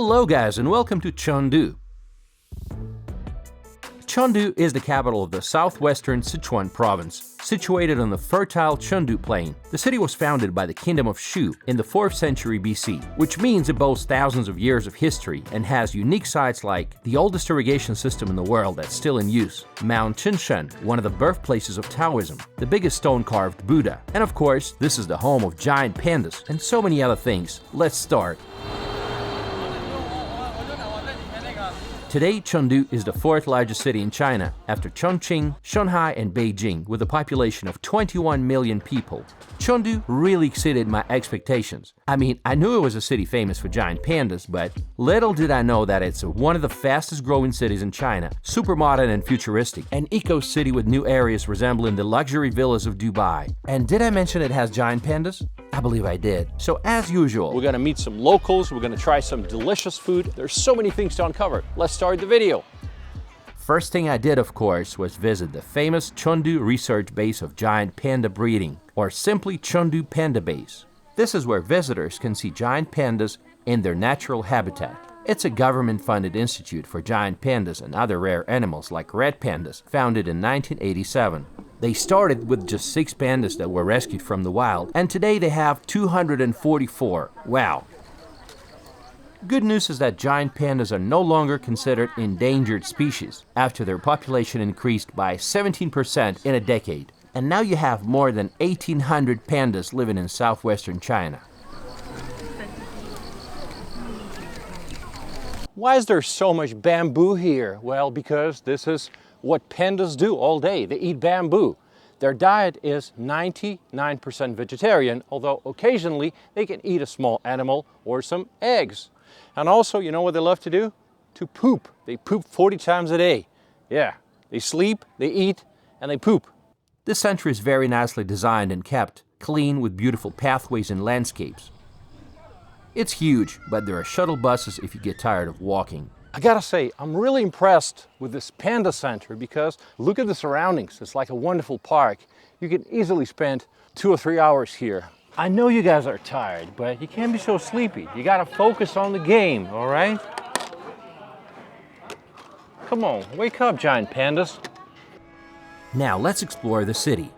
Hello guys and welcome to Chengdu. Chengdu is the capital of the southwestern Sichuan province, situated on the fertile Chengdu Plain. The city was founded by the Kingdom of Shu in the 4th century BC, which means it boasts thousands of years of history and has unique sites like the oldest irrigation system in the world that's still in use, Mount Qingcheng, one of the birthplaces of Taoism, the biggest stone-carved Buddha, and of course, this is the home of giant pandas and so many other things. Let's start. Today, Chengdu is the 4th largest city in China after Chongqing, Shanghai, and Beijing, with a population of 21 million people. Chengdu really exceeded my expectations. I mean, I knew it was a city famous for giant pandas, but little did I know that it's one of the fastest growing cities in China, super modern and futuristic, an eco-city with new areas resembling the luxury villas of Dubai. And did I mention it has giant pandas? I believe I did. So as usual, we're gonna meet some locals, we're gonna try some delicious food. There's so many things to uncover. Let's start the video. First thing I did, of course, was visit the famous Chengdu Research Base of Giant Panda Breeding, or simply Chengdu Panda Base. This is where visitors can see giant pandas in their natural habitat. It's a government-funded institute for giant pandas and other rare animals like red pandas, founded in 1987. They started with just 6 pandas that were rescued from the wild, and today they have 244. Wow! Good news is that giant pandas are no longer considered endangered species after their population increased by 17% in a decade. And now you have more than 1,800 pandas living in southwestern China. Why is there so much bamboo here? Well, because this is what pandas do all day. They eat bamboo. Their diet is 99% vegetarian, although occasionally they can eat a small animal or some eggs. And also, you know what they love to do? To poop. They poop 40 times a day. Yeah, they sleep, they eat, and they poop. This century is very nicely designed and kept, clean with beautiful pathways and landscapes. It's huge, but there are shuttle buses if you get tired of walking. I gotta say, I'm really impressed with this Panda Center because look at the surroundings. It's like a wonderful park. You can easily spend 2 or 3 hours here. I know you guys are tired, but you can't be so sleepy. You gotta focus on the game, all right? Come on, wake up, giant pandas. Now let's explore the city.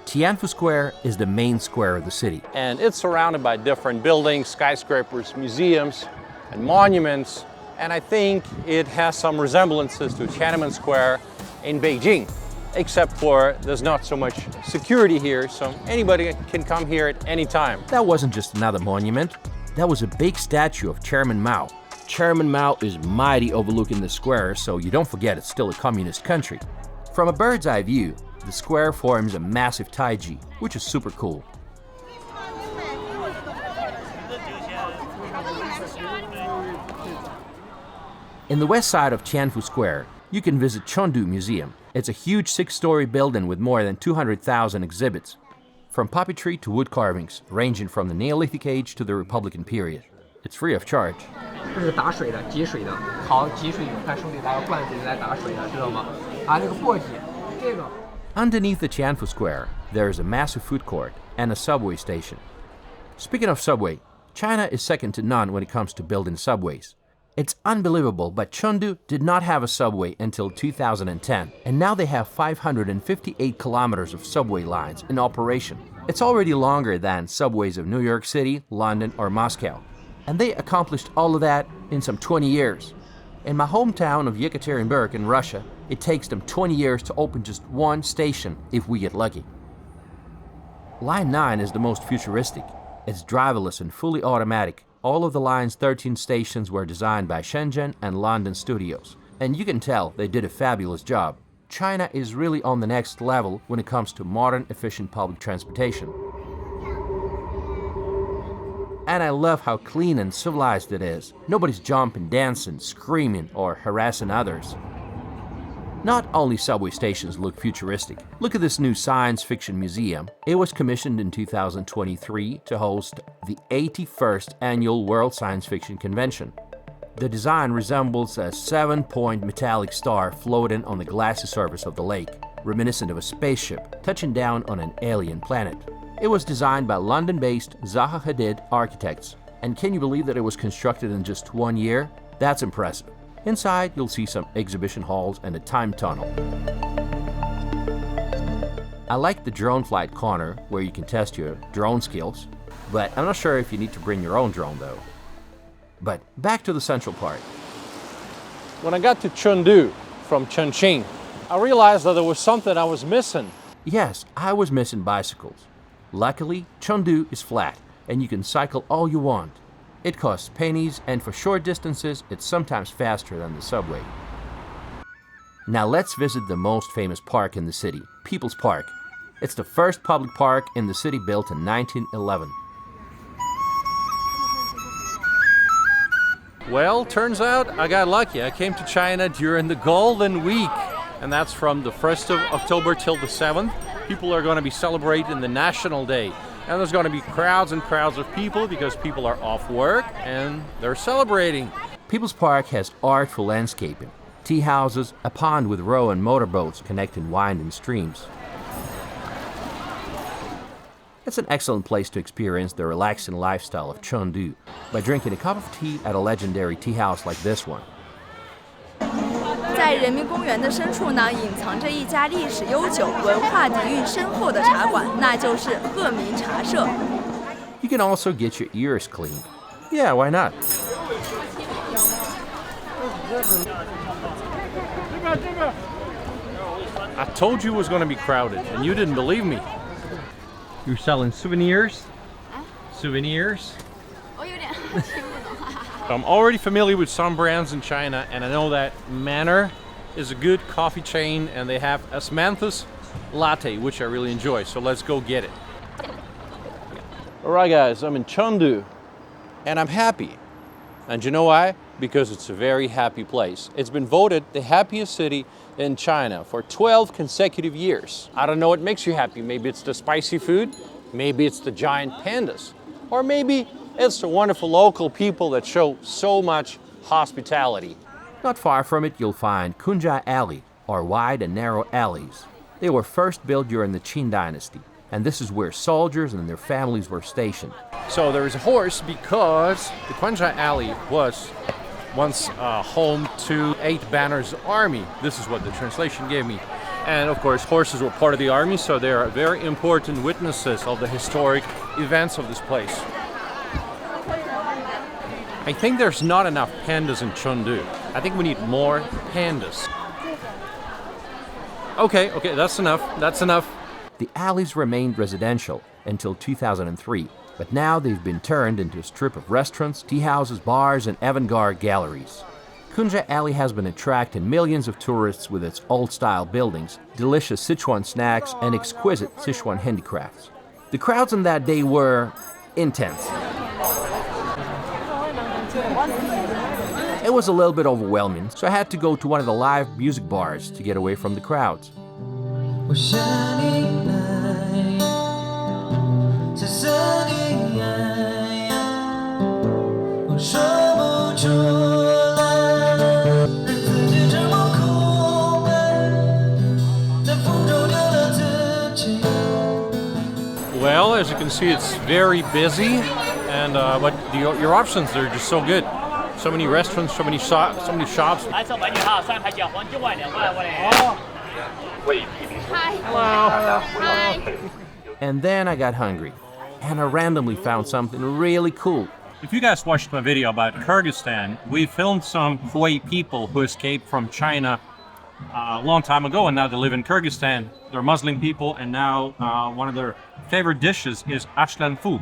Tianfu Square is the main square of the city. And it's surrounded by different buildings, skyscrapers, museums, and monuments. And I think it has some resemblances to Tiananmen Square in Beijing, except for there's not so much security here, so anybody can come here at any time. That wasn't just another monument. That was a big statue of Chairman Mao. Chairman Mao is mighty overlooking the square, so you don't forget it's still a communist country. From a bird's eye view, the square forms a massive taiji, which is super cool. In the west side of Tianfu Square, you can visit Chengdu Museum. It's a huge 6-story building with more than 200,000 exhibits, from puppetry to wood carvings, ranging from the Neolithic age to the Republican period. It's free of charge. Underneath the Tianfu Square, there is a massive food court and a subway station. Speaking of subway, China is second to none when it comes to building subways. It's unbelievable, but Chengdu did not have a subway until 2010, and now they have 558 kilometers of subway lines in operation. It's already longer than subways of New York City, London, or Moscow. And they accomplished all of that in some 20 years. In my hometown of Yekaterinburg in Russia, it takes them 20 years to open just one station if we get lucky. Line 9 is the most futuristic. It's driverless and fully automatic. All of the line's 13 stations were designed by Shenzhen and London studios, and you can tell they did a fabulous job. China is really on the next level when it comes to modern, efficient public transportation. And I love how clean and civilized it is. Nobody's jumping, dancing, screaming, or harassing others. Not only subway stations look futuristic. Look at this new science fiction museum. It was commissioned in 2023 to host the 81st Annual World Science Fiction Convention. The design resembles a 7-point metallic star floating on the glassy surface of the lake, reminiscent of a spaceship touching down on an alien planet. It was designed by London-based Zaha Hadid architects And can you believe that it was constructed in just 1 year? That's impressive. Inside, you'll see some exhibition halls and a time tunnel. I like the drone flight corner where you can test your drone skills, but I'm not sure if you need to bring your own drone though. But back to the central part. When I got to Chengdu from Qingcheng, I realized that there was something I was missing. Yes, I was missing bicycles. Luckily, Chengdu is flat and you can cycle all you want. It costs pennies, and for short distances, it's sometimes faster than the subway. Now let's visit the most famous park in the city, People's Park. It's the first public park in the city built in 1911. Well, turns out I got lucky. I came to China during the Golden Week, and that's from the 1st of October till the 7th. People are going to be celebrating the National Day. And there's going to be crowds and crowds of people because people are off work and they're celebrating. People's Park has artful landscaping, tea houses, a pond with row and motorboats connecting winding streams. It's an excellent place to experience the relaxing lifestyle of Chengdu by drinking a cup of tea at a legendary tea house like this one. 在人民公园的深处呢，隐藏着一家历史悠久、文化底蕴深厚的茶馆，那就是鹤鸣茶社。You can also get your ears cleaned. Yeah, why not? I told you it was going to be crowded, and you didn't believe me. You're selling souvenirs? Souvenirs? 我有点听不懂。I'm already familiar with some brands in China, and I know that Manor is a good coffee chain, and they have Asmanthus latte, which I really enjoy. So let's go get it. All right, guys, I'm in Chengdu, and I'm happy. And you know why? Because it's a very happy place. It's been voted the happiest city in China for 12 consecutive years. I don't know what makes you happy. Maybe it's the spicy food, maybe it's the giant pandas, or maybe it's the wonderful local people that show so much hospitality. Not far from it, you'll find Kuanzhai Alley, or wide and narrow alleys. They were first built during the Qin dynasty, and this is where soldiers and their families were stationed. So there is a horse because the Kuanzhai Alley was once home to 8 Banners' army. This is what the translation gave me. And of course, horses were part of the army, so they are very important witnesses of the historic events of this place. I think there's not enough pandas in Chengdu. I think we need more pandas. Okay, that's enough. The alleys remained residential until 2003, but now they've been turned into a strip of restaurants, tea houses, bars, and avant-garde galleries. Kuanzhai Alley has been attracting millions of tourists with its old-style buildings, delicious Sichuan snacks, and exquisite Sichuan handicrafts. The crowds on that day were intense. It was a little bit overwhelming, so I had to go to one of the live music bars to get away from the crowds. Well, as you can see, it's very busy, and but your options are just so good. So many restaurants, so many shops. Hi. And then I got hungry, and I randomly found something really cool. If you guys watched my video about Kyrgyzstan, we filmed some Hui people who escaped from China a long time ago, and now they live in Kyrgyzstan. They're Muslim people, and now one of their favorite dishes is ashlanfu.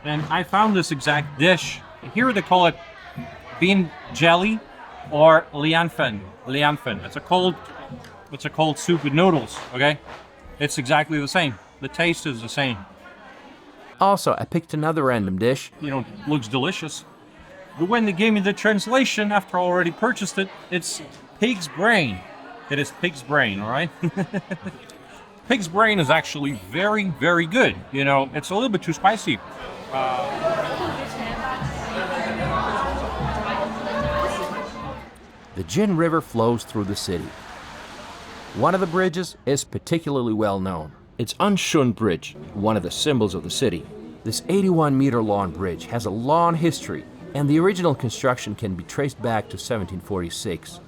And I found this exact dish. Here they call it bean jelly or lianfen. It's a cold soup with noodles, okay? It's exactly the same. The taste is the same. Also, I picked another random dish. Looks delicious. But when they gave me the translation after I already purchased it, it's pig's brain. It is pig's brain, all right? Pig's brain is actually very, very good. It's a little bit too spicy. The Jin River flows through the city. One of the bridges is particularly well known. It's Anshun Bridge, one of the symbols of the city. This 81-meter-long bridge has a long history, and the original construction can be traced back to 1746.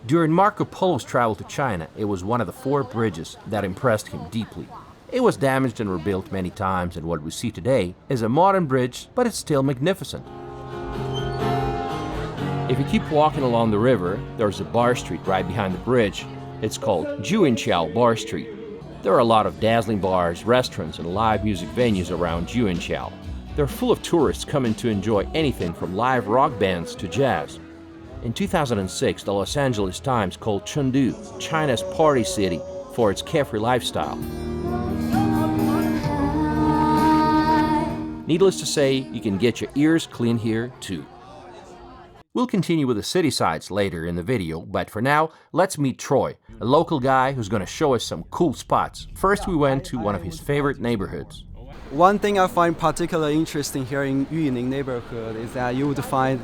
During Marco Polo's travel to China, it was one of the 4 bridges that impressed him deeply. It was damaged and rebuilt many times, and what we see today is a modern bridge, but it's still magnificent. If you keep walking along the river, there's a bar street right behind the bridge. It's called Jiuyanqiao Bar Street. There are a lot of dazzling bars, restaurants, and live music venues around Jiuyanqiao. They're full of tourists coming to enjoy anything from live rock bands to jazz. In 2006, the Los Angeles Times called Chengdu China's party city for its carefree lifestyle. Needless to say, you can get your ears clean here too. We'll continue with the city sights later in the video, but for now, let's meet Troy, a local guy who's going to show us some cool spots. First, we went to one of his favorite neighborhoods. One thing I find particularly interesting here in Yulin neighborhood is that you would find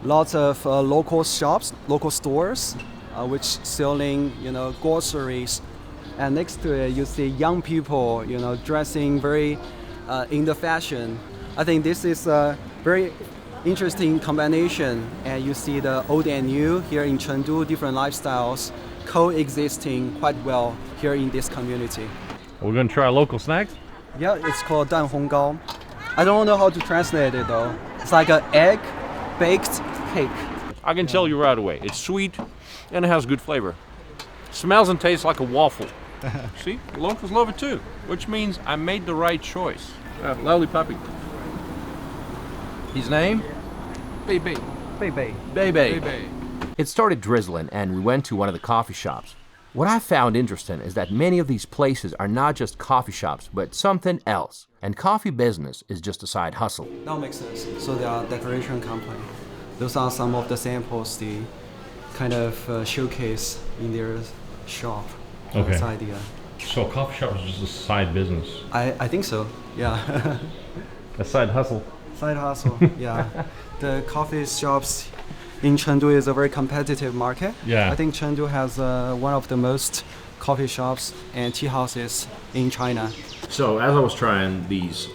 lots of local shops, local stores, which selling, groceries. And next to it, you see young people, dressing very in the fashion. I think this is a very interesting combination. And you see the old and new here in Chengdu, different lifestyles coexisting quite well here in this community. We're going to try local snacks? Yeah, it's called Dan Hong Gao. I don't know how to translate it though. It's like an egg baked cake. I can tell you right away. It's sweet and it has good flavor. Smells and tastes like a waffle. See, the locals love it too, which means I made the right choice. Lovely puppy. His name? Bebe. Bebe. Bebe. It started drizzling and we went to one of the coffee shops. What I found interesting is that many of these places are not just coffee shops, but something else. And coffee business is just a side hustle. That makes sense. So they are decoration company. Those are some of the samples they kind of showcase in their shop. Okay. This idea. So a coffee shop is just a side business? I think so, yeah. A side hustle? Side hustle, yeah. The coffee shops in Chengdu is a very competitive market. Yeah. I think Chengdu has one of the most coffee shops and tea houses in China. So as I was trying these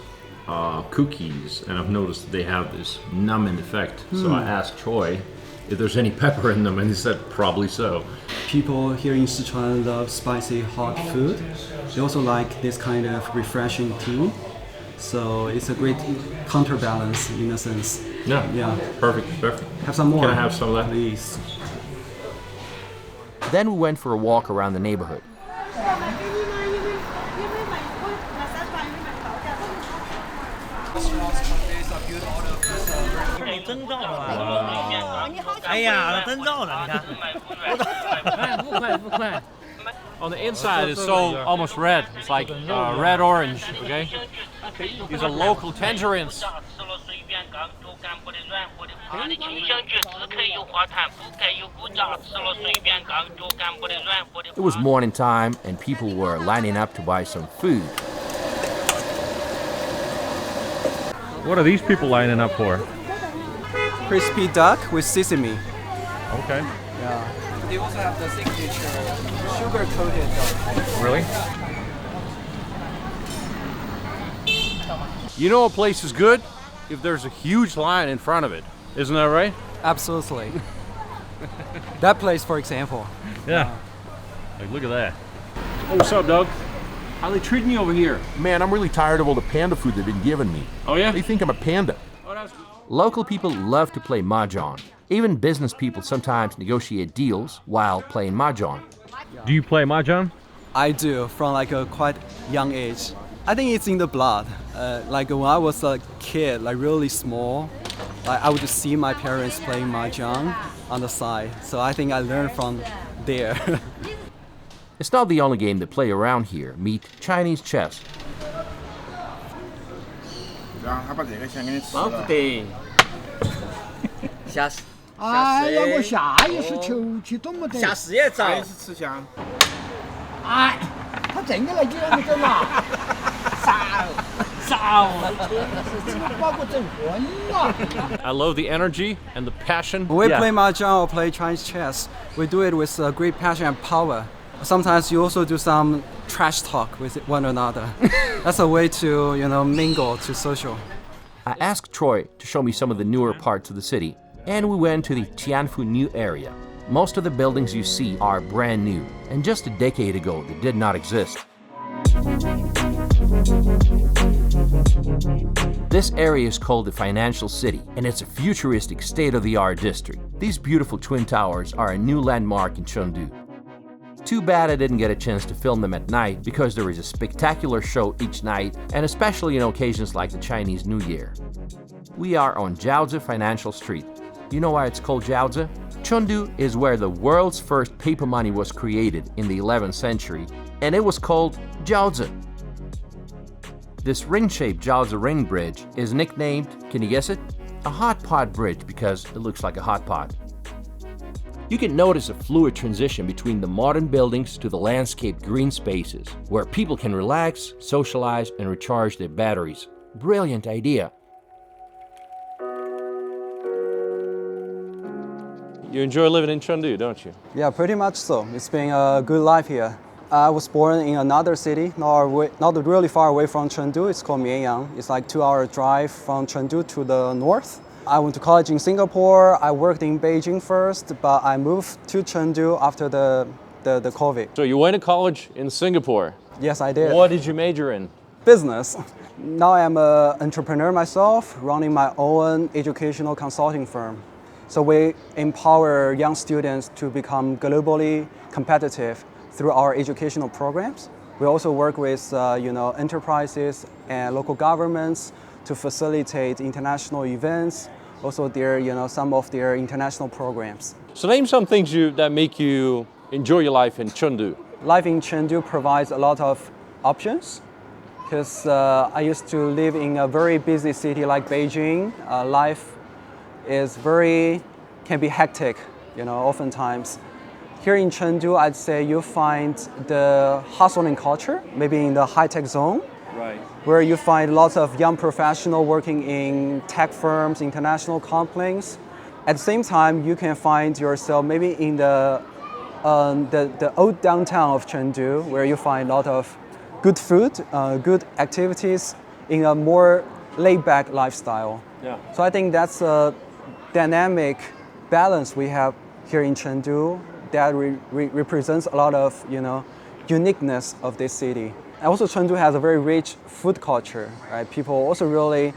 cookies, and I've noticed they have this numbing effect, so I asked Troy if there's any pepper in them, and he said probably so. People here in Sichuan love spicy hot food. They also like this kind of refreshing tea. So it's a great counterbalance in a sense. Yeah. Perfect. Have some more. Can I have some of that? Please. Then we went for a walk around the neighborhood. On the inside it's so almost red. It's like red orange, okay? These are local tangerines. It was morning time and people were lining up to buy some food. What are these people lining up for? Crispy duck with sesame. Okay. Yeah. They also have the signature sugar-coated duck. Really? You know a place is good if there's a huge line in front of it. Isn't that right? Absolutely. That place, for example. Yeah. Like, look at that. Oh, what's up, Doug? How they treating you over here? Man, I'm really tired of all the panda food they've been giving me. Oh, yeah? They think I'm a panda. Oh, that's good. Local people love to play mahjong. Even business people sometimes negotiate deals while playing mahjong. Do you play mahjong? I do, from like a quite young age. I think it's in the blood. Like when I was a kid, like really small, like I would see my parents playing mahjong on the side. So I think I learned from there. It's not the only game they play around here. Meet Chinese chess. I love the energy and the passion. When we play mahjong or play Chinese chess, we do it with great passion and power. Sometimes you also do some trash talk with one another. That's a way to, mingle, to social. I asked Troy to show me some of the newer parts of the city, and we went to the Tianfu New area. Most of the buildings you see are brand new, and just a decade ago they did not exist. This area is called the Financial City, and it's a futuristic, state-of-the-art district. These beautiful twin towers are a new landmark in Chengdu. Too bad I didn't get a chance to film them at night because there is a spectacular show each night, and especially on occasions like the Chinese New Year. We are on Jiaozi Financial Street. You know why it's called Jiaozi? Chengdu is where the world's first paper money was created in the 11th century, and it was called Jiaozi. This ring-shaped Jiaozi Ring Bridge is nicknamed, can you guess it? A hot pot bridge because it looks like a hot pot. You can notice a fluid transition between the modern buildings to the landscaped green spaces, where people can relax, socialize, and recharge their batteries. Brilliant idea. You enjoy living in Chengdu, don't you? Yeah, pretty much so. It's been a good life here. I was born in another city, not really far away from Chengdu. It's called Mianyang. It's like 2-hour drive from Chengdu to the north. I went to college in Singapore. I worked in Beijing first, but I moved to Chengdu after the COVID. So you went to college in Singapore. Yes, I did. What did you major in? Business. Now I'm an entrepreneur myself, running my own educational consulting firm. So we empower young students to become globally competitive through our educational programs. We also work with enterprises and local governments to facilitate international events, also some of their international programs. So name some things that make you enjoy your life in Chengdu. Life in Chengdu provides a lot of options because I used to live in a very busy city like Beijing. Life can be hectic, oftentimes. Here in Chengdu, I'd say you find the hustling culture, maybe in the high-tech zone, Right. where you find lots of young professionals working in tech firms, international companies. At the same time, you can find yourself maybe in the old downtown of Chengdu, where you find a lot of good food, good activities in a more laid-back lifestyle. Yeah. So I think that's a dynamic balance we have here in Chengdu that represents a lot of uniqueness of this city. And also Chengdu has a very rich food culture, right? People also really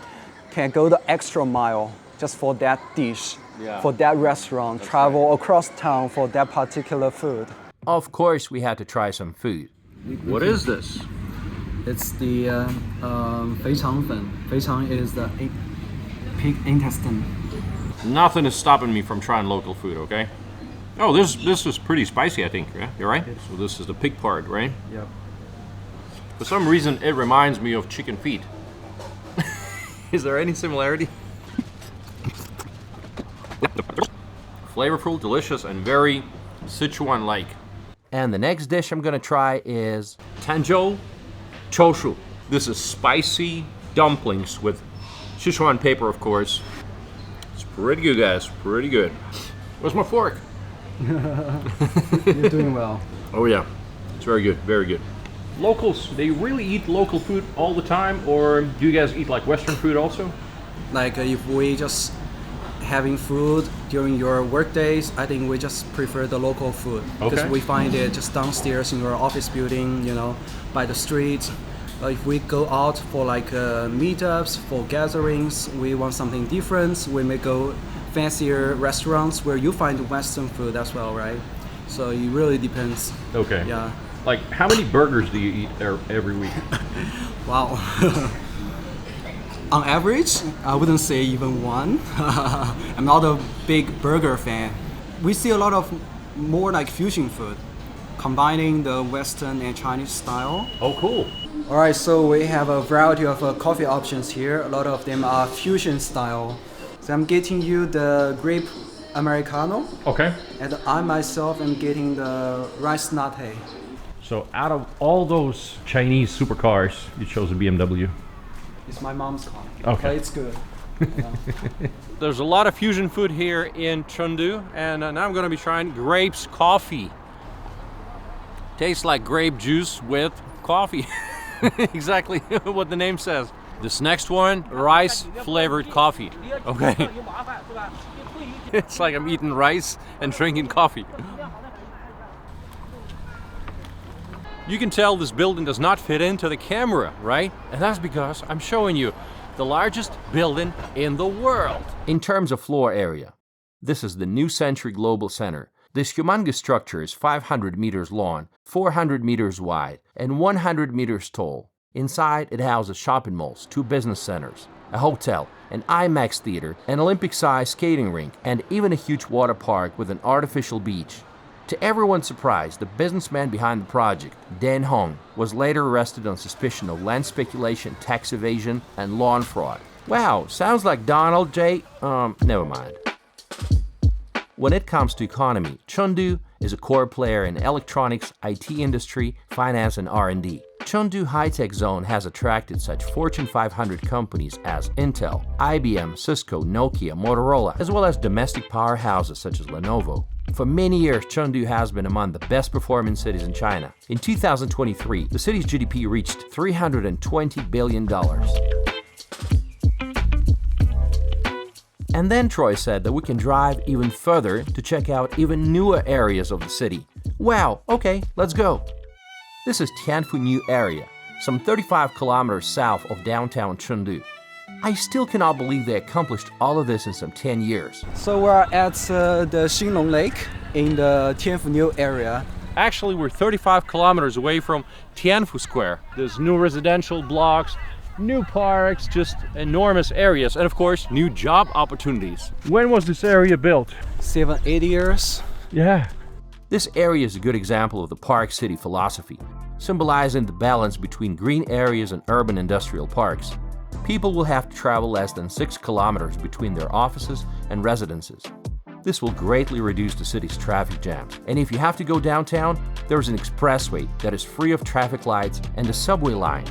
can go the extra mile just for that dish, for that restaurant, travel across town for that particular food. Of course, we had to try some food. What is this? It's the 肥肠粉. 肥肠 is the pig intestine. Nothing is stopping me from trying local food, okay? Oh, this is pretty spicy, I think, yeah? You're right? So this is the pig part, right? Yep. For some reason, it reminds me of chicken feet. Is there any similarity? Flavorful, delicious, and very Sichuan-like. And the next dish I'm gonna try is Tanzhou Choshu. This is spicy dumplings with Sichuan pepper, of course. It's pretty good, guys. Pretty good. Where's my fork? You're doing well. Oh yeah, it's very good. Very good. Locals, they really eat local food all the time, or do you guys eat like Western food also? Like if we just having food during your work days, I think we just prefer the local food because Okay. we find it just downstairs in your office building, by the street. If we go out for like meetups, for gatherings, we want something different. We may go fancier restaurants where you find Western food as well, right? So it really depends. Okay. Yeah. Like, how many burgers do you eat every week? Wow. On average, I wouldn't say even one. I'm not a big burger fan. We see a lot of more like fusion food, combining the Western and Chinese style. Oh, cool. All right, so we have a variety of coffee options here. A lot of them are fusion style. So I'm getting you the grape Americano, Okay. and I myself am getting the rice latte. So out of all those Chinese supercars, you chose a BMW. It's my mom's car. Okay. But it's good. There's a lot of fusion food here in Chengdu, and now I'm going to be trying Grapes coffee. Tastes like grape juice with coffee. Exactly what the name says. This next one, rice flavored coffee. Okay. It's like I'm eating rice and drinking coffee. You can tell this building does not fit into the camera, right? And that's because I'm showing you the largest building in the world. In terms of floor area, this is the New Century Global Center. This humongous structure is 500 meters long, 400 meters wide, and 100 meters tall. Inside, it houses shopping malls, 2 business centers, a hotel, an IMAX theater, an Olympic-sized skating rink, and even a huge water park with an artificial beach. To everyone's surprise, the businessman behind the project, Dan Hong, was later arrested on suspicion of land speculation, tax evasion, and lawn fraud. Wow, sounds like Donald J. Never mind. When it comes to economy, Chengdu is a core player in electronics, IT industry, finance, and R&D. Chengdu High-Tech Zone has attracted such Fortune 500 companies as Intel, IBM, Cisco, Nokia, Motorola, as well as domestic powerhouses such as Lenovo. For many years, Chengdu has been among the best performing cities in China. In 2023, the city's GDP reached $320 billion. And then Troy said that we can drive even further to check out even newer areas of the city. Wow, okay, let's go. This is Tianfu New Area, some 35 kilometers south of downtown Chengdu. I still cannot believe they accomplished all of this in some 10 years. So we're at the Xinglong Lake in the Tianfu New area. Actually, we're 35 kilometers away from Tianfu Square. There's new residential blocks, new parks, just enormous areas, and of course, new job opportunities. When was this area built? 7-8 years. Yeah. This area is a good example of the Park City philosophy, symbolizing the balance between green areas and urban industrial parks. People will have to travel less than 6 kilometers between their offices and residences. This will greatly reduce the city's traffic jams. And if you have to go downtown, there is an expressway that is free of traffic lights and a subway line.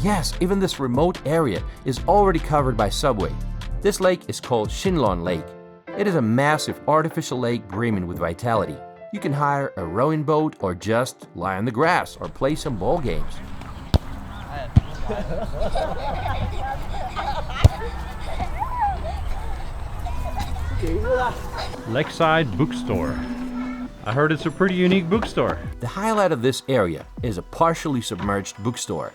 Yes, even this remote area is already covered by subway. This lake is called Xinglong Lake. It is a massive artificial lake brimming with vitality. You can hire a rowing boat or just lie on the grass or play some ball games. Lakeside Bookstore. I heard it's a pretty unique bookstore. The highlight of this area is a partially submerged bookstore.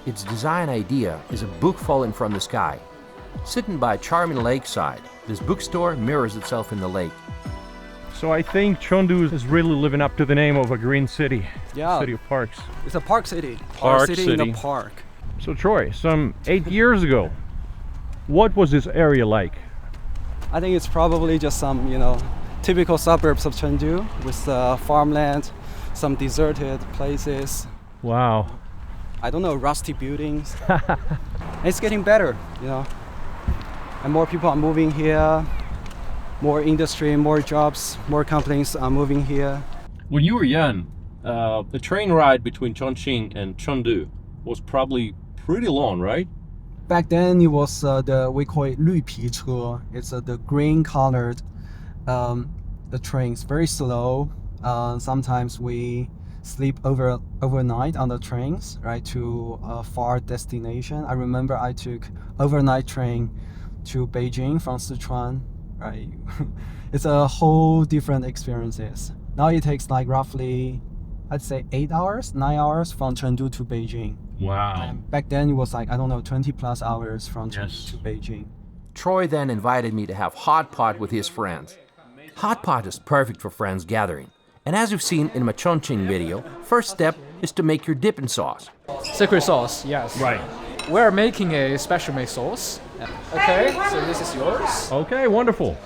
Its design idea is a book falling from the sky. Sitting by a charming lakeside, this bookstore mirrors itself in the lake. So I think Chengdu is really living up to the name of a green city. Yeah. City of parks. It's a park city. Park city in city. a park. So Troy, some 8 years ago, what was this area like? I think it's probably just some, typical suburbs of Chengdu with farmland, some deserted places. Wow. I don't know, rusty buildings. It's getting better, And more people are moving here, more industry, more jobs, more companies are moving here. When you were young, the train ride between Chongqing and Chengdu was probably pretty long, right? Back then it was we call it 绿皮车. It's the green colored the trains, very slow. Sometimes we sleep overnight on the trains, right, to a far destination. I remember I took overnight train to Beijing from Sichuan, right? It's a whole different experiences. Now it takes like roughly, I'd say 9 hours from Chengdu to Beijing. Wow. And back then it was like, 20 plus hours from Chengdu to Beijing. Troy then invited me to have hot pot with his friends. Hot pot is perfect for friends gathering. And as you've seen in my Chongqing video, first step is to make your dipping sauce. Secret sauce, yes. Right. We're making a special made sauce. Okay, so this is yours. Okay, wonderful.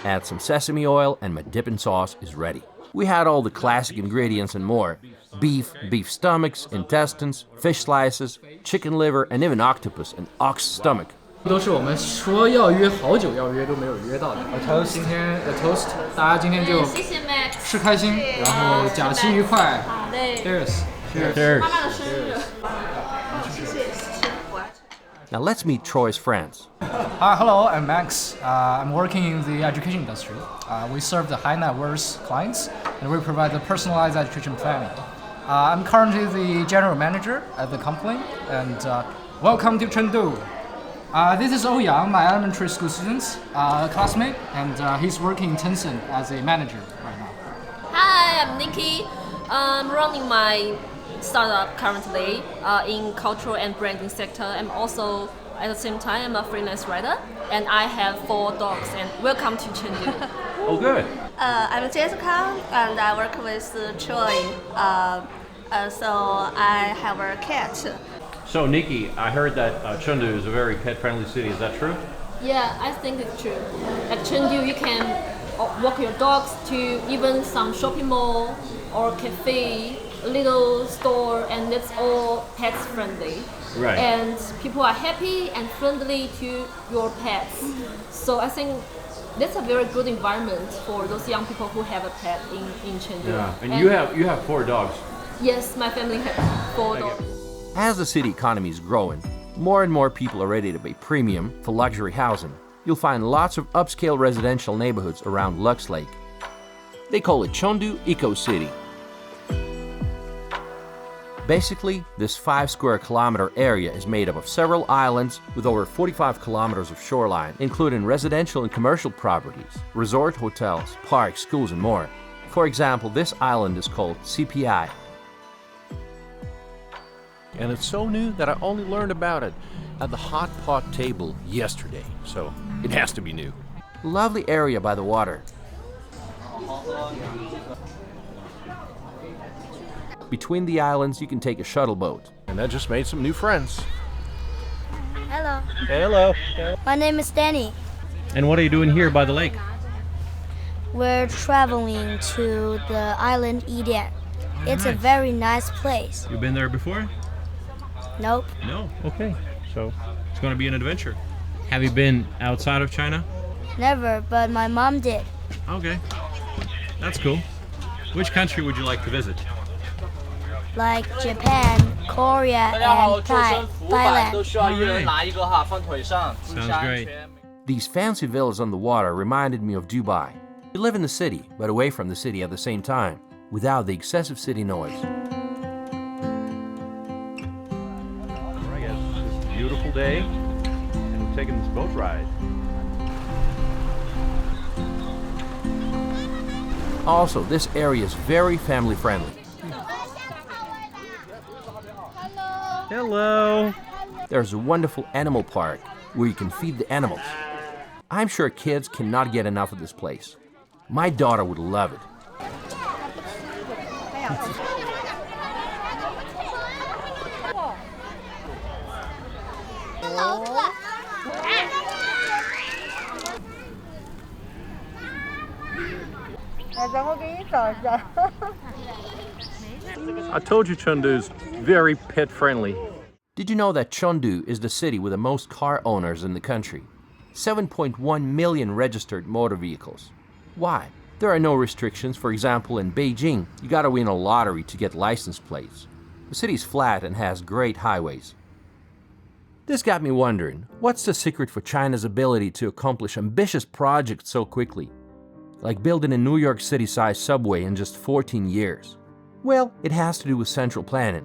Add some sesame oil and my dipping sauce is ready. We had all the classic ingredients and more. Beef, beef stomachs, intestines, fish slices, chicken liver, and even octopus and ox stomach. 都是我们说要约好久要约都没有约到的。今天的 toast， 大家今天就吃开心，然后假期愉快。好嘞。Cheers。Cheers。妈妈的生日。谢谢。Now let's meet Troy's friends. Hello, I'm Max. I'm working in the education industry. We serve the high net worth clients, and we provide the personalized education planning. I'm currently the general manager at the company, and welcome to Chengdu. This is Ouyang, my elementary school student's classmate, and he's working in Tencent as a manager right now. Hi, I'm Nikki. I'm running my startup currently in cultural and branding sector. I'm also at the same time I'm a freelance writer, and I have 4 dogs. And welcome to Chengdu. Oh, good. I'm Jessica, and I work with Troy. So I have a cat. So, Nikki, I heard that Chengdu is a very pet-friendly city. Is that true? Yeah, I think it's true. At Chengdu, you can walk your dogs to even some shopping mall or cafe, little store, and it's all pets friendly. Right. And people are happy and friendly to your pets. So I think that's a very good environment for those young people who have a pet in Chengdu. Yeah. And you have 4 dogs. Yes, my family has 4 dogs. As the city economy is growing, more and more people are ready to pay premium for luxury housing. You'll find lots of upscale residential neighborhoods around Luxe Lake. They call it Chengdu Eco City. Basically, this 5 square kilometer area is made up of several islands with over 45 kilometers of shoreline, including residential and commercial properties, resort hotels, parks, schools, and more. For example, this island is called CPI. And it's so new that I only learned about it at the hot pot table yesterday. So it has to be new. Lovely area by the water. Between the islands, you can take a shuttle boat. And I just made some new friends. Hello, Hello. my name is Danny. And what are you doing here by the lake? We're traveling to the island Eden. It's a very nice place. You've been there before? Nope, No. Okay. So it's going to be an adventure. Have you been outside of China? never, but my mom did. Okay. That's cool. Which country would you like to visit? Like Japan, Korea, and Thailand. Sounds great. These fancy villas on the water reminded me of Dubai. You live in the city, but away from the city at the same time, without the excessive city noise. I guess it's a beautiful day, and we're taking this boat ride. Also, this area is very family friendly. Hello. There's a wonderful animal park where you can feed the animals. I'm sure kids cannot get enough of this place. My daughter would love it. I told you Chengdu's very pet friendly. Did you know that Chengdu is the city with the most car owners in the country? 7.1 million registered motor vehicles. Why? There are no restrictions. For example, in Beijing, you gotta win a lottery to get license plates. The city's flat and has great highways. This got me wondering, what's the secret for China's ability to accomplish ambitious projects so quickly? Like building a New York City-sized subway in just 14 years. Well, it has to do with central planning.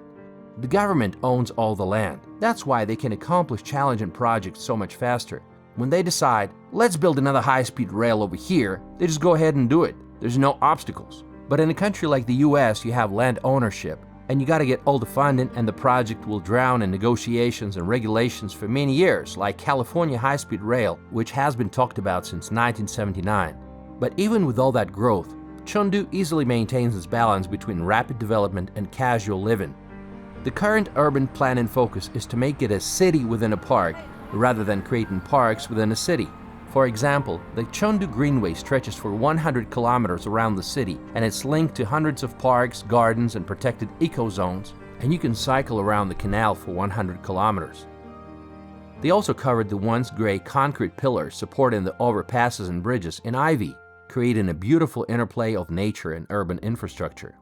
The government owns all the land. That's why they can accomplish challenging projects so much faster. When they decide, let's build another high-speed rail over here, they just go ahead and do it. There's no obstacles. But in a country like the US, you have land ownership, and you gotta get all the funding, and the project will drown in negotiations and regulations for many years, like California high-speed rail, which has been talked about since 1979. But even with all that growth, Chengdu easily maintains its balance between rapid development and casual living. The current urban planning focus is to make it a city within a park, rather than creating parks within a city. For example, the Chengdu Greenway stretches for 100 kilometers around the city, and it's linked to hundreds of parks, gardens, and protected eco-zones, and you can cycle around the canal for 100 kilometers. They also covered the once gray concrete pillars supporting the overpasses and bridges in ivy, creating a beautiful interplay of nature and urban infrastructure.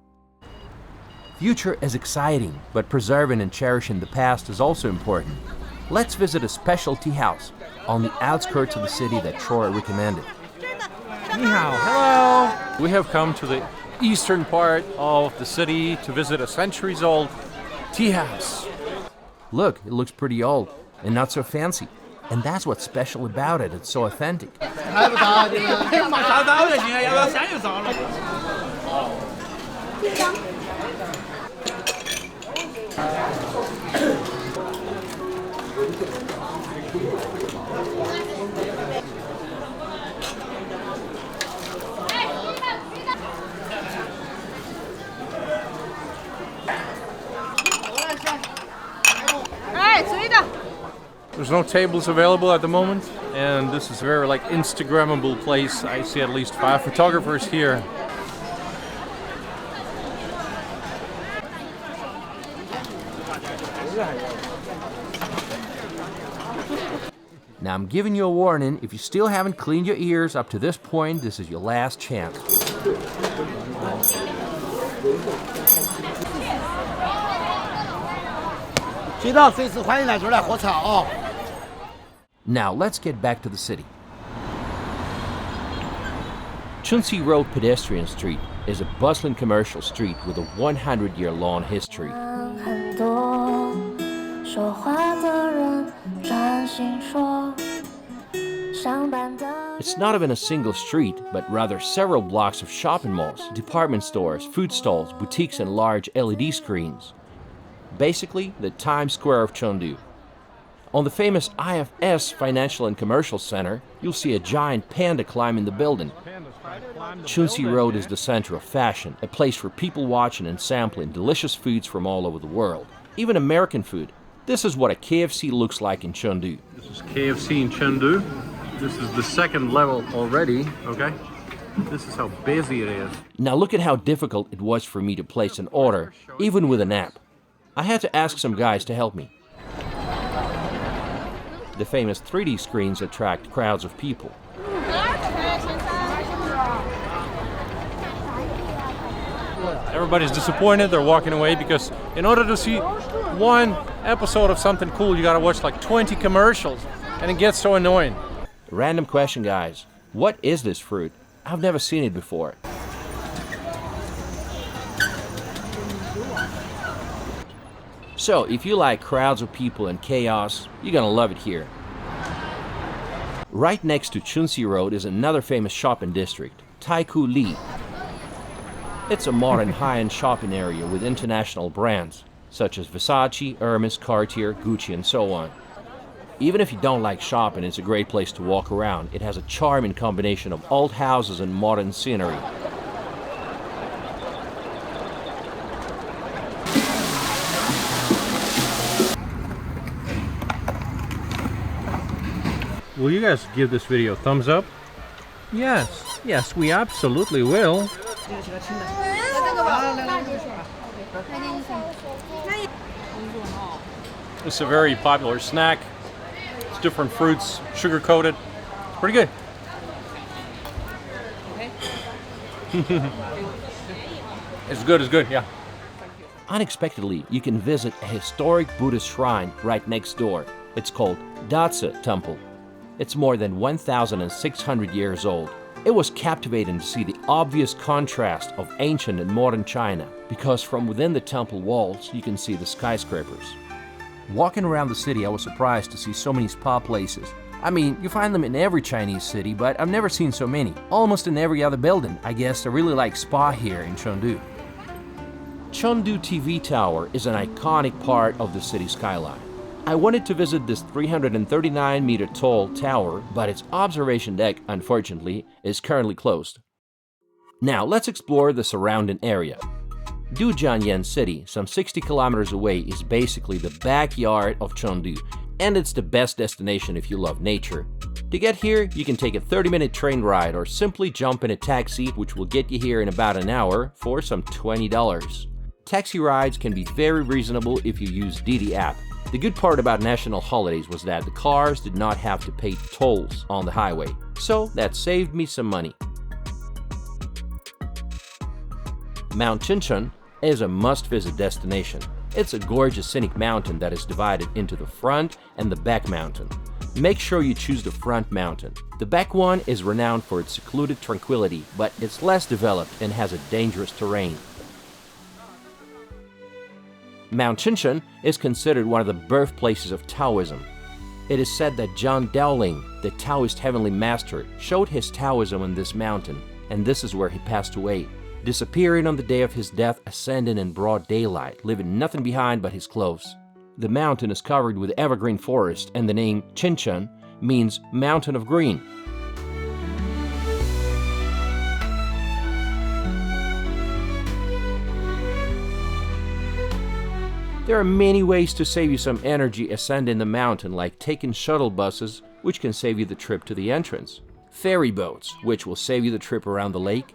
Future is exciting, but preserving and cherishing the past is also important. Let's visit a special tea house on the outskirts of the city that Troy recommended. Ni hao, hello! We have come to the eastern part of the city to visit a centuries-old tea house. Look, it looks pretty old and not so fancy. And that's what's special about it, it's so authentic. There's no tables available at the moment, and this is a very Instagrammable place. I see at least 5 photographers here. Now I'm giving you a warning, if you still haven't cleaned your ears up to this point, this is your last chance. Now let's get back to the city. Chunxi Road Pedestrian Street is a bustling commercial street with a 100-year-long history. It's not even a single street, but rather several blocks of shopping malls, department stores, food stalls, boutiques, and large LED screens. Basically, the Times Square of Chengdu. On the famous IFS Financial and Commercial Center, you'll see a giant panda climbing the building. Chunxi Road is the center of fashion, a place for people watching and sampling delicious foods from all over the world, even American food. This is what a KFC looks like in Chengdu. This is KFC in Chengdu. This is the second level already, okay? This is how busy it is. Now look at how difficult it was for me to place an order, even with an app. I had to ask some guys to help me. The famous 3D screens attract crowds of people. Everybody's disappointed, they're walking away because in order to see one episode of something cool, you gotta watch 20 commercials, and it gets so annoying. Random question, guys. What is this fruit? I've never seen it before. So, if you like crowds of people and chaos, you're gonna love it here. Right next to Chunxi Road is another famous shopping district, Taikoo Li. It's a modern high-end shopping area with international brands, such as Versace, Hermes, Cartier, Gucci, and so on. Even if you don't like shopping, it's a great place to walk around. It has a charming combination of old houses and modern scenery. Will you guys give this video a thumbs up? Yes, yes, we absolutely will. It's a very popular snack. It's different fruits, sugar coated. It's pretty good. It's good, yeah. Unexpectedly, you can visit a historic Buddhist shrine right next door. It's called Daci Temple. It's more than 1,600 years old. It was captivating to see the obvious contrast of ancient and modern China, because from within the temple walls you can see the skyscrapers. Walking around the city, I was surprised to see so many spa places. I mean, you find them in every Chinese city, but I've never seen so many. Almost in every other building. I guess I really like spa here in Chengdu. Chengdu TV Tower is an iconic part of the city skyline. I wanted to visit this 339-meter tall tower, but its observation deck, unfortunately, is currently closed. Now let's explore the surrounding area. Dujiangyan city, some 60 kilometers away, is basically the backyard of Chengdu, and it's the best destination if you love nature. To get here, you can take a 30-minute train ride or simply jump in a taxi, which will get you here in about an hour for some $20. Taxi rides can be very reasonable if you use Didi app. The good part about national holidays was that the cars did not have to pay tolls on the highway, so that saved me some money. Mount Qingcheng, is a must-visit destination. It's a gorgeous scenic mountain that is divided into the front and the back mountain. Make sure you choose the front mountain. The back one is renowned for its secluded tranquility, but it's less developed and has a dangerous terrain. Mount Qingcheng is considered one of the birthplaces of Taoism. It is said that Zhang Daoling, the Taoist heavenly master, showed his Taoism on this mountain, and this is where he passed away, disappearing on the day of his death, ascending in broad daylight, leaving nothing behind but his clothes. The mountain is covered with evergreen forest, and the name Qingcheng means mountain of green. There are many ways to save you some energy ascending the mountain, like taking shuttle buses, which can save you the trip to the entrance, ferry boats, which will save you the trip around the lake,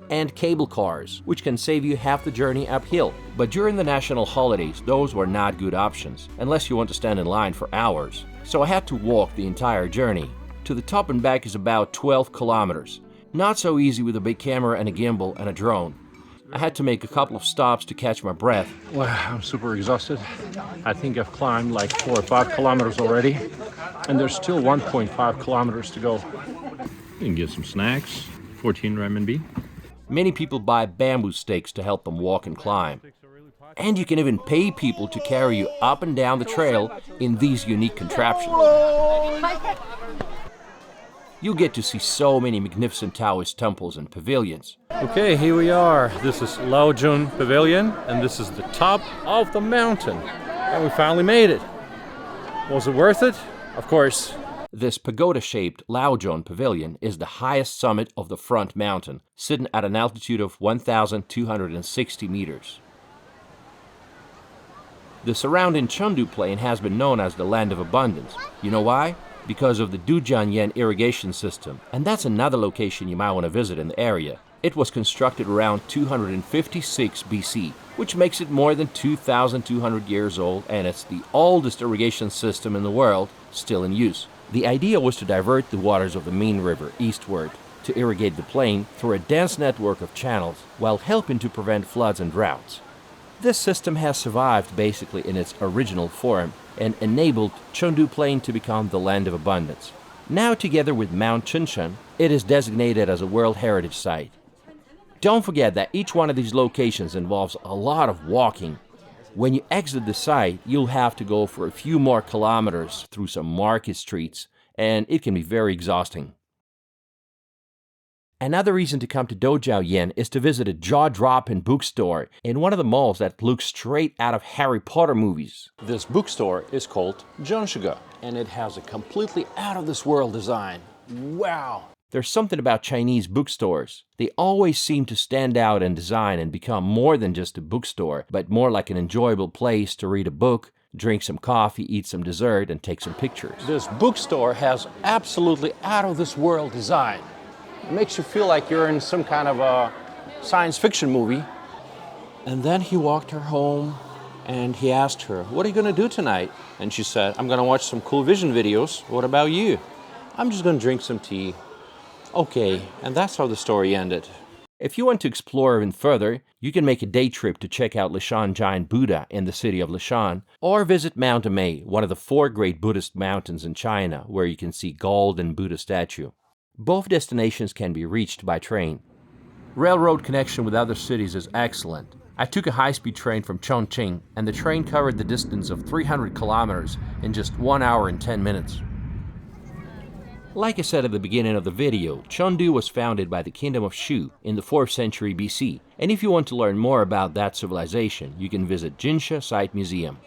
and cable cars, which can save you half the journey uphill. But during the national holidays, those were not good options, unless you want to stand in line for hours. So I had to walk the entire journey. To the top and back is about 12 kilometers. Not so easy with a big camera and a gimbal and a drone. I had to make a couple of stops to catch my breath. Wow, I'm super exhausted. I think I've climbed like 4 or 5 kilometers already, and there's still 1.5 kilometers to go. You can get some snacks, 14 renminbi. Many people buy bamboo stakes to help them walk and climb. And you can even pay people to carry you up and down the trail in these unique contraptions. You'll get to see so many magnificent Taoist temples and pavilions. Okay, here we are. This is Laojun Pavilion, and this is the top of the mountain. And we finally made it. Was it worth it? Of course. This pagoda-shaped Laojun Pavilion is the highest summit of the front mountain, sitting at an altitude of 1,260 meters. The surrounding Chengdu plain has been known as the land of abundance. You know why? Because of the Dujiangyan irrigation system, and that's another location you might want to visit in the area. It was constructed around 256 BC, which makes it more than 2,200 years old, and it's the oldest irrigation system in the world still in use. The idea was to divert the waters of the main river eastward to irrigate the plain through a dense network of channels while helping to prevent floods and droughts. This system has survived basically in its original form and enabled Chengdu Plain to become the land of abundance. Now, together with Mount Qingcheng, it is designated as a World Heritage Site. Don't forget that each one of these locations involves a lot of walking. When you exit the site, you'll have to go for a few more kilometers through some market streets, and it can be very exhausting. Another reason to come to Dujiangyan is to visit a jaw-dropping bookstore in one of the malls that looks straight out of Harry Potter movies. This bookstore is called Jinsha, and it has a completely out-of-this-world design. Wow! There's something about Chinese bookstores. They always seem to stand out in design and become more than just a bookstore, but more like an enjoyable place to read a book, drink some coffee, eat some dessert, and take some pictures. This bookstore has absolutely out-of-this-world design. It makes you feel like you're in some kind of a science fiction movie. And then he walked her home and he asked her, "What are you going to do tonight?" And she said, "I'm going to watch some cool vision videos. What about you?" "I'm just going to drink some tea." Okay, and that's how the story ended. If you want to explore even further, you can make a day trip to check out Lishan Giant Buddha in the city of Lishan, or visit Mount Amei, one of the 4 great Buddhist mountains in China, where you can see golden Buddha statue. Both destinations can be reached by train. Railroad connection with other cities is excellent. I took a high-speed train from Qingcheng, and the train covered the distance of 300 kilometers in just 1 hour and 10 minutes. Like I said at the beginning of the video, Chengdu was founded by the Kingdom of Shu in the 4th century BC, and if you want to learn more about that civilization, you can visit Jinsha Site Museum.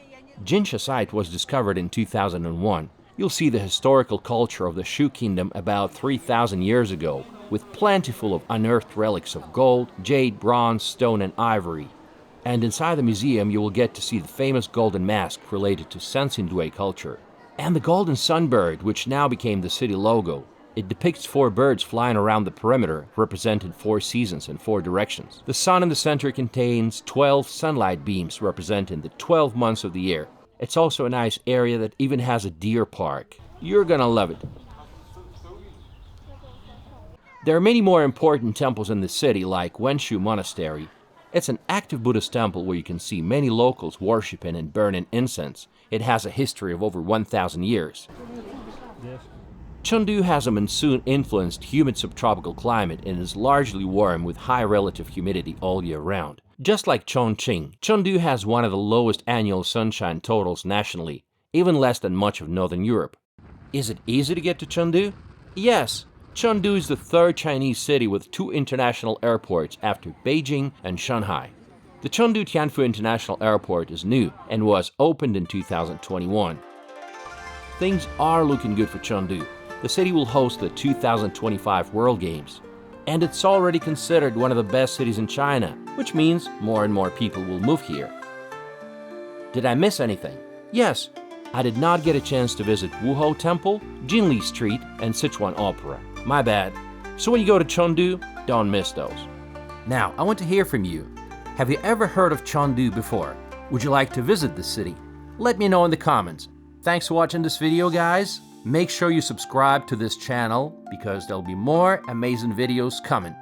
Jinsha Site was discovered in 2001. You'll see the historical culture of the Shu Kingdom about 3,000 years ago, with plentiful of unearthed relics of gold, jade, bronze, stone, and ivory. And inside the museum, you will get to see the famous golden mask related to Sanxingdui culture. And the golden sunbird, which now became the city logo. It depicts 4 birds flying around the perimeter, representing 4 seasons and 4 directions. The sun in the center contains 12 sunlight beams, representing the 12 months of the year. It's also a nice area that even has a deer park. You're gonna love it. There are many more important temples in the city, like Wenshu Monastery, It's an active Buddhist temple where you can see many locals worshiping and burning incense. It has a history of over 1,000 years. Chengdu has a monsoon-influenced humid subtropical climate and is largely warm with high relative humidity all year round. Just like Qingcheng, Chengdu has one of the lowest annual sunshine totals nationally, even less than much of Northern Europe. Is it easy to get to Chengdu? Yes. Chengdu is the third Chinese city with 2 international airports after Beijing and Shanghai. The Chengdu Tianfu International Airport is new and was opened in 2021. Things are looking good for Chengdu. The city will host the 2025 World Games. And it's already considered one of the best cities in China, which means more and more people will move here. Did I miss anything? Yes, I did not get a chance to visit Wuhou Temple, Yulin Street, and Sichuan Opera. My bad. So when you go to Chengdu, don't miss those. Now, I want to hear from you. Have you ever heard of Chengdu before? Would you like to visit the city? Let me know in the comments. Thanks for watching this video, guys. Make sure you subscribe to this channel because there'll be more amazing videos coming.